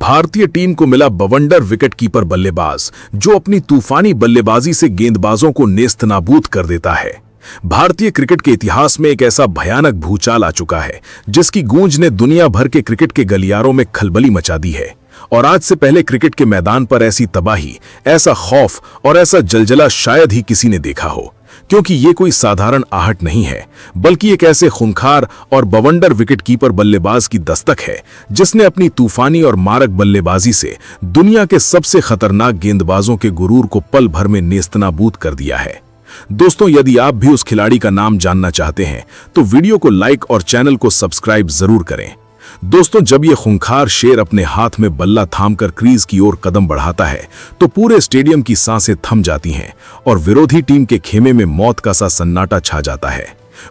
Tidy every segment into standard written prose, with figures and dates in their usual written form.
भारतीय टीम को मिला बवंडर विकेटकीपर बल्लेबाज जो अपनी तूफानी बल्लेबाजी से गेंदबाजों को नेस्तनाबूद कर देता है। भारतीय क्रिकेट के इतिहास में एक ऐसा भयानक भूचाल आ चुका है जिसकी गूंज ने दुनिया भर के क्रिकेट के गलियारों में खलबली मचा दी है। और आज से पहले क्रिकेट के मैदान पर ऐसी तबाही, ऐसा खौफ और ऐसा जलजला शायद ही किसी ने देखा हो, क्योंकि ये कोई साधारण आहट नहीं है, बल्कि एक ऐसे खूंखार और बवंडर विकेटकीपर बल्लेबाज की दस्तक है जिसने अपनी तूफानी और मारक बल्लेबाजी से दुनिया के सबसे खतरनाक गेंदबाजों के गुरूर को पल भर में नेस्तनाबूद कर दिया है। दोस्तों, यदि आप भी उस खिलाड़ी का नाम जानना चाहते हैं तो वीडियो को लाइक और चैनल को सब्सक्राइब जरूर करें। दोस्तों, जब ये खूंखार शेर अपने हाथ में बल्ला थामकर क्रीज की ओर कदम बढ़ाता है तो पूरे स्टेडियम की सांसें थम जाती हैं और विरोधी टीम के खेमे में मौत का सा सन्नाटा छा जाता है।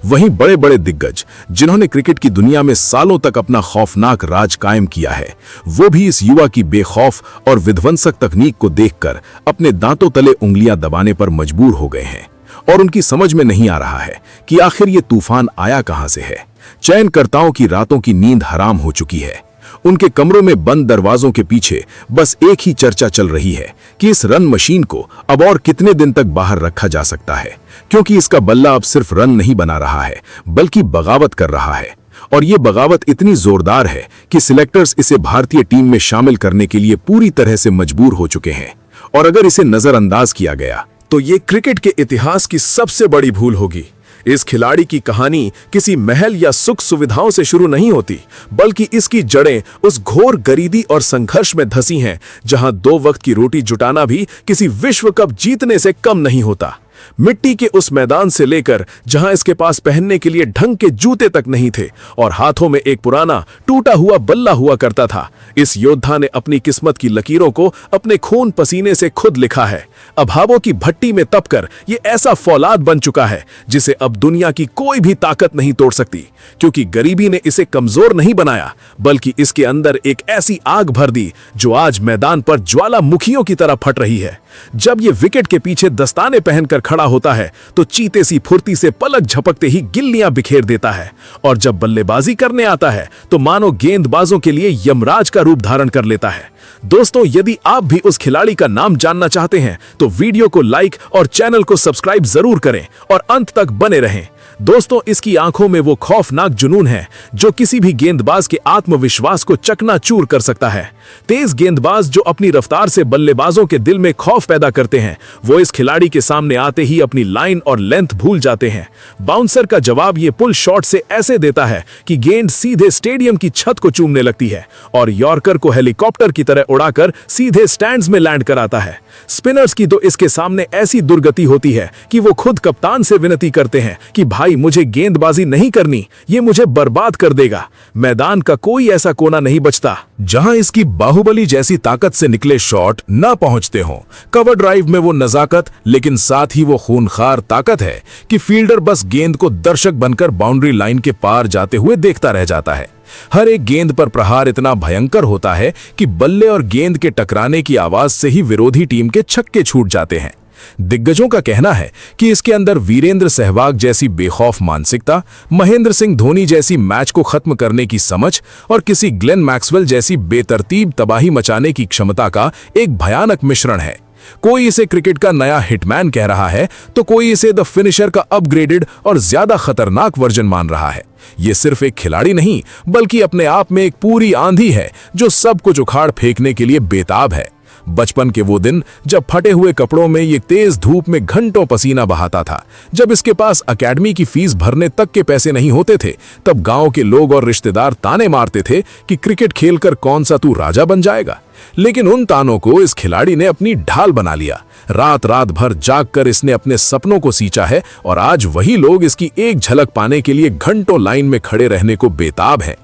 वहीं बड़े बड़े दिग्गज जिन्होंने क्रिकेट की दुनिया में सालों तक अपना खौफनाक राज कायम किया है, वो भी इस युवा की बेखौफ और विध्वंसक तकनीक को देखकर अपने दांतों तले उंगलियां दबाने पर मजबूर हो गए हैं और उनकी समझ में नहीं आ रहा है कि आखिर ये तूफान आया कहां से है। चयनकर्ताओं की रातों की नींद हराम हो चुकी है। उनके कमरों में बंद दरवाजों के पीछे बस एक ही चर्चा चल रही है कि इस रन मशीन को अब और कितने दिन तक बाहर रखा जा सकता है, क्योंकि इसका बल्ला अब सिर्फ रन नहीं बना रहा है बल्कि बगावत कर रहा है। और ये बगावत इतनी जोरदार है कि सिलेक्टर्स इसे भारतीय टीम में शामिल करने के लिए पूरी तरह से मजबूर हो चुके हैं। और अगर इसे नजरअंदाज किया गया तो ये क्रिकेट के इतिहास की सबसे बड़ी भूल होगी। इस खिलाड़ी की कहानी किसी महल या सुख सुविधाओं से शुरू नहीं होती, बल्कि इसकी जड़ें उस घोर गरीबी और संघर्ष में धंसी हैं जहां 2 वक्त की रोटी जुटाना भी किसी विश्व कप जीतने से कम नहीं होता। मिट्टी के उस मैदान से लेकर जहां इसके पास पहनने के लिए ढंग के जूते तक नहीं थे और हाथों में एक पुराना टूटा हुआ बल्ला हुआ करता था, इस योद्धा ने अपनी किस्मत की लकीरों को अपने खून पसीने से खुद लिखा है। अभावों की भट्टी में तपकर ये ऐसा फौलाद बन चुका है जिसे अब दुनिया की कोई भी ताकत नहीं तोड़ सकती, क्योंकि गरीबी ने इसे कमजोर नहीं बनाया बल्कि इसके अंदर एक ऐसी आग भर दी जो आज मैदान पर ज्वालामुखियों की तरह फट रही है। जब ये विकेट के पीछे दस्ताने पहनकर खड़ा होता है तो चीते सी फुर्ती से पलक झपकते ही गिल्लियां बिखेर देता है, और जब बल्लेबाजी करने आता है तो मानो गेंदबाजों के लिए यमराज का रूप धारण कर लेता है। दोस्तों, यदि आप भी उस खिलाड़ी का नाम जानना चाहते हैं तो वीडियो को लाइक और चैनल को सब्सक्राइब जरूर करें और अंत तक बने रहें। दोस्तों, इसकी आंखों में वो खौफनाक जुनून है जो किसी भी गेंदबाज के आत्मविश्वास को चकनाचूर कर सकता है। तेज गेंदबाज जो अपनी रफ्तार से बल्लेबाजों के दिल में खौफ पैदा करते हैं, वो इस खिलाड़ी के सामने आते ही अपनी लाइन और लेंथ भूल जाते हैं। बाउंसर का जवाब ये पुल शॉट से ऐसे देता है कि गेंद सीधे स्टेडियम की छत को चूमने लगती है और यॉर्कर को हेलीकॉप्टर की तरह उड़ाकर सीधे स्टैंड्स में लैंड कराता है। स्पिनर्स की तो इसके सामने ऐसी दुर्गति होती है कि वो खुद कप्तान से विनती करते हैं कि भाई मुझे गेंदबाजी नहीं करनी, ये मुझे बर्बाद कर देगा। मैदान का कोई ऐसा कोना नहीं बचता जहां इसकी बाहुबली जैसी ताकत से निकले शॉट ना पहुंचते हों। कवर ड्राइव में वो नजाकत, लेकिन साथ ही वो खूनखार ताकत है कि फील्डर बस गेंद को दर्शक बनकर बाउंड्री लाइन के पार जाते हुए देखता रह जाता है। हर एक गेंद पर प्रहार इतना भयंकर होता है कि बल्ले और गेंद के टकराने की आवाज से ही विरोधी टीम के छक्के छूट जाते हैं। दिग्गजों का कहना है कि इसके अंदर वीरेंद्र सहवाग जैसी बेखौफ मानसिकता, महेंद्र सिंह धोनी जैसी मैच को खत्म करने की समझ और किसी ग्लेन मैक्सवेल जैसी बेतरतीब तबाही मचाने की क्षमता का एक भयानक मिश्रण है। कोई इसे क्रिकेट का नया हिटमैन कह रहा है तो कोई इसे द फिनिशर का अपग्रेडेड और ज्यादा खतरनाक वर्जन मान रहा है। ये सिर्फ एक खिलाड़ी नहीं बल्कि अपने आप में एक पूरी आंधी है जो सब कुछ उखाड़ फेंकने के लिए बेताब है। बचपन के वो दिन जब फटे हुए कपड़ों में ये तेज धूप में घंटों पसीना बहाता था, जब इसके पास एकेडमी की फीस भरने तक के पैसे नहीं होते थे, तब गांव के लोग और रिश्तेदार ताने मारते थे कि क्रिकेट खेलकर कौन सा तू राजा बन जाएगा। लेकिन उन तानों को इस खिलाड़ी ने अपनी ढाल बना लिया। रात रात भर जागकर इसने अपने सपनों को सींचा है और आज वही लोग इसकी एक झलक पाने के लिए घंटों लाइन में खड़े रहने को बेताब हैं।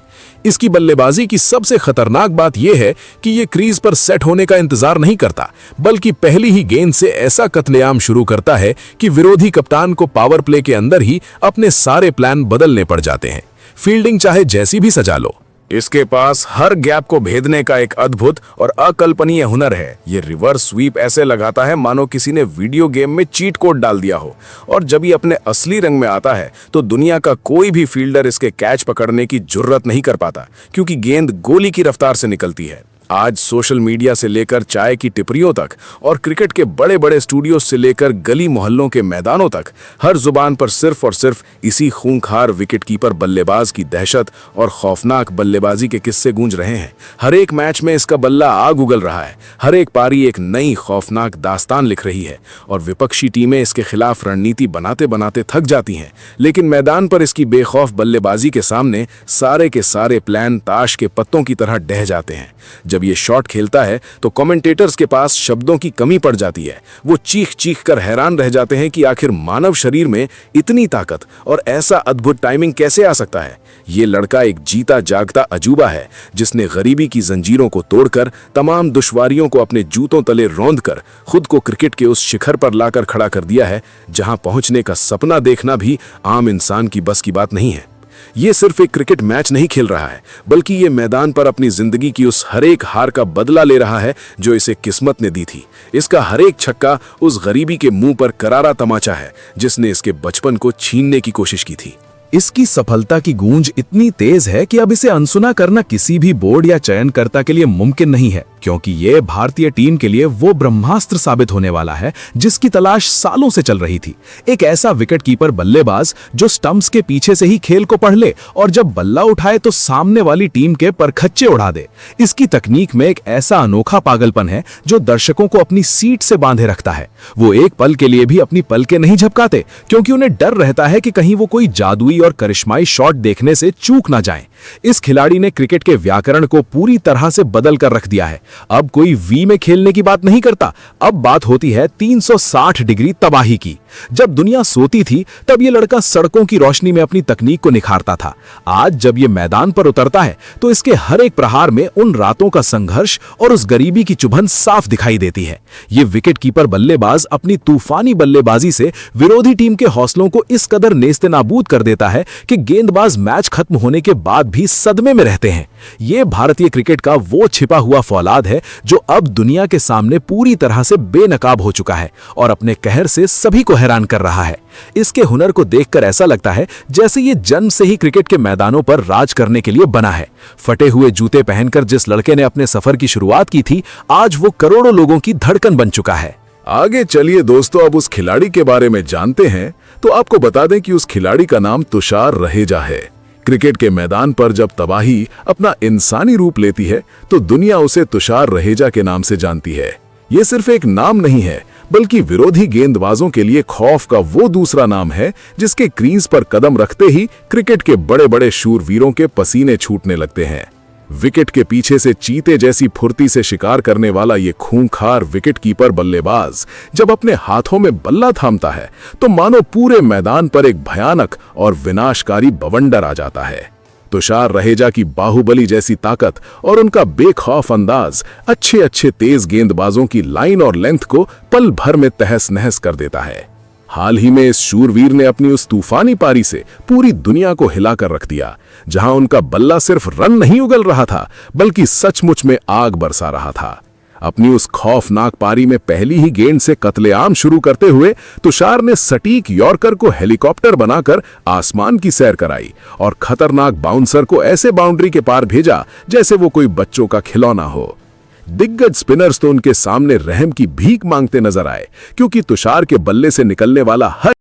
इसकी बल्लेबाजी की सबसे खतरनाक बात यह है कि यह क्रीज पर सेट होने का इंतजार नहीं करता, बल्कि पहली ही गेंद से ऐसा कत्लेआम शुरू करता है कि विरोधी कप्तान को पावर प्ले के अंदर ही अपने सारे प्लान बदलने पड़ जाते हैं। फील्डिंग चाहे जैसी भी सजा लो, इसके पास हर गैप को भेदने का एक अद्भुत और अकल्पनीय हुनर है। ये रिवर्स स्वीप ऐसे लगाता है मानो किसी ने वीडियो गेम में चीट कोड डाल दिया हो, और जब ये अपने असली रंग में आता है तो दुनिया का कोई भी फील्डर इसके कैच पकड़ने की जुर्रत नहीं कर पाता, क्योंकि गेंद गोली की रफ्तार से निकलती है। आज सोशल मीडिया से लेकर चाय की टिप्पणियों तक और क्रिकेट के बड़े बड़े स्टूडियो से लेकर गली मोहल्लों के मैदानों तक हर जुबान पर सिर्फ और सिर्फ इसी खूंखार विकेटकीपर बल्लेबाज की दहशत और खौफनाक बल्लेबाजी के किस्से गूंज रहे हैं। हर एक मैच में इसका बल्ला आग उगल रहा है, हर एक पारी एक नई खौफनाक दास्तान लिख रही है और विपक्षी टीमें इसके खिलाफ रणनीति बनाते बनाते थक जाती हैं। लेकिन मैदान पर इसकी बेखौफ बल्लेबाजी के सामने सारे के सारे प्लान ताश के पत्तों की तरह ढह जाते हैं। जब ये शॉट खेलता है तो कमेंटेटर्स के पास शब्दों की कमी पड़ जाती है। वो चीख चीख कर हैरान रह जाते हैं कि आखिर मानव शरीर में इतनी ताकत और ऐसा अद्भुत टाइमिंग कैसे आ सकता है। ये लड़का एक जीता जागता अजूबा है जिसने गरीबी की जंजीरों को तोड़कर तमाम दुश्वारियों को अपने जूतों तले रौंद कर खुद को क्रिकेट के उस शिखर पर लाकर खड़ा कर दिया है जहां पहुंचने का सपना देखना भी आम इंसान की बस की बात नहीं है। ये सिर्फ एक क्रिकेट मैच नहीं खेल रहा है, बल्कि ये मैदान पर अपनी जिंदगी की उस हर एक हार का बदला ले रहा है जो इसे किस्मत ने दी थी। इसका हर एक छक्का उस गरीबी के मुंह पर करारा तमाचा है जिसने इसके बचपन को छीनने की कोशिश की थी। इसकी सफलता की गूंज इतनी तेज है कि अब इसे अनसुना करना किसी भी बोर्ड या चयनकर्ता के लिए मुमकिन नहीं है, क्योंकि ये भारतीय टीम के लिए वो ब्रह्मास्त्र साबित होने वाला है जिसकी तलाश सालों से चल रही थी। एक ऐसा विकेटकीपर बल्लेबाज जो स्टंप्स के पीछे से ही खेल को पढ़ ले और जब बल्ला उठाए तो सामने वाली टीम के परखच्चे उड़ा दे। इसकी तकनीक में एक ऐसा अनोखा पागलपन है जो दर्शकों को अपनी सीट से बांधे रखता है। वो एक पल के लिए भी अपनी पलकें नहीं झपकाते, क्योंकि उन्हें डर रहता है कि कहीं वो कोई जादुई और करिश्माई शॉट देखने से चूक ना जाएं। इस खिलाड़ी ने क्रिकेट के व्याकरण को पूरी तरह से बदल कर रख दिया है। अब कोई वी में खेलने की बात नहीं करता, अब बात होती है 360 डिग्री तबाही की। जब दुनिया सोती थी तब ये लड़का सड़कों की रोशनी में अपनी तकनीक को निखारता था। आज जब ये मैदान पर उतरता है तो इसके हर एक प्रहार में उन रातों का संघर्ष और उस गरीबी की चुभन साफ दिखाई देती है। ये विकेटकीपर बल्लेबाज अपनी तूफानी बल्लेबाजी से विरोधी टीम के हौसलों को इस कदर नेस्तनाबूद कर देता है कि गेंदबाज मैच खत्म होने के बाद भी सदमे में रहते हैं। ये भारतीय क्रिकेट का वो छिपा हुआ फौलाद है जो अब दुनिया के सामने पूरी तरह से बेनकाब हो चुका है और अपने कहर से सभी को हैरान कर रहा है। इसके हुनर को देखकर ऐसा लगता है जैसे ये जन्म से ही क्रिकेट के मैदानों पर राज करने के लिए बना है। फटे हुए जूते पहनकर जिस लड़के ने अपने सफर की शुरुआत की थी, आज वो करोड़ों लोगों की धड़कन बन चुका है। आगे चलिए दोस्तों, अब उस खिलाड़ी के बारे में जानते हैं। तो आपको बता दें कि उस खिलाड़ी का नाम तुषार रहेजा है। क्रिकेट के मैदान पर जब तबाही अपना इंसानी रूप लेती है तो दुनिया उसे तुषार रहेजा के नाम से जानती है। ये सिर्फ एक नाम नहीं है, बल्कि विरोधी गेंदबाजों के लिए खौफ का वो दूसरा नाम है जिसके क्रीज पर कदम रखते ही क्रिकेट के बड़े बड़े शूरवीरों के पसीने छूटने लगते हैं। विकेट के पीछे से चीते जैसी फुर्ती से शिकार करने वाला ये खूंखार विकेटकीपर बल्लेबाज जब अपने हाथों में बल्ला थामता है तो मानो पूरे मैदान पर एक भयानक और विनाशकारी बवंडर आ जाता है। तुषार रहेजा की बाहुबली जैसी ताकत और उनका बेखौफ अंदाज अच्छे अच्छे तेज गेंदबाजों की लाइन और लेंथ को पल भर में तहस नहस कर देता है। हाल ही में इस शूरवीर ने अपनी उस तूफानी पारी से पूरी दुनिया को हिलाकर रख दिया, जहां उनका बल्ला सिर्फ रन नहीं उगल रहा था बल्कि सचमुच में आग बरसा रहा था। अपनी उस खौफनाक पारी में पहली ही गेंद से कत्लेआम शुरू करते हुए तुषार ने सटीक यॉर्कर को हेलीकॉप्टर बनाकर आसमान की सैर कराई और खतरनाक बाउंसर को ऐसे बाउंड्री के पार भेजा जैसे वो कोई बच्चों का खिलौना हो। दिग्गज स्पिनर्स तो उनके सामने रहम की भीख मांगते नजर आए, क्योंकि तुषार के बल्ले से निकलने वाला हर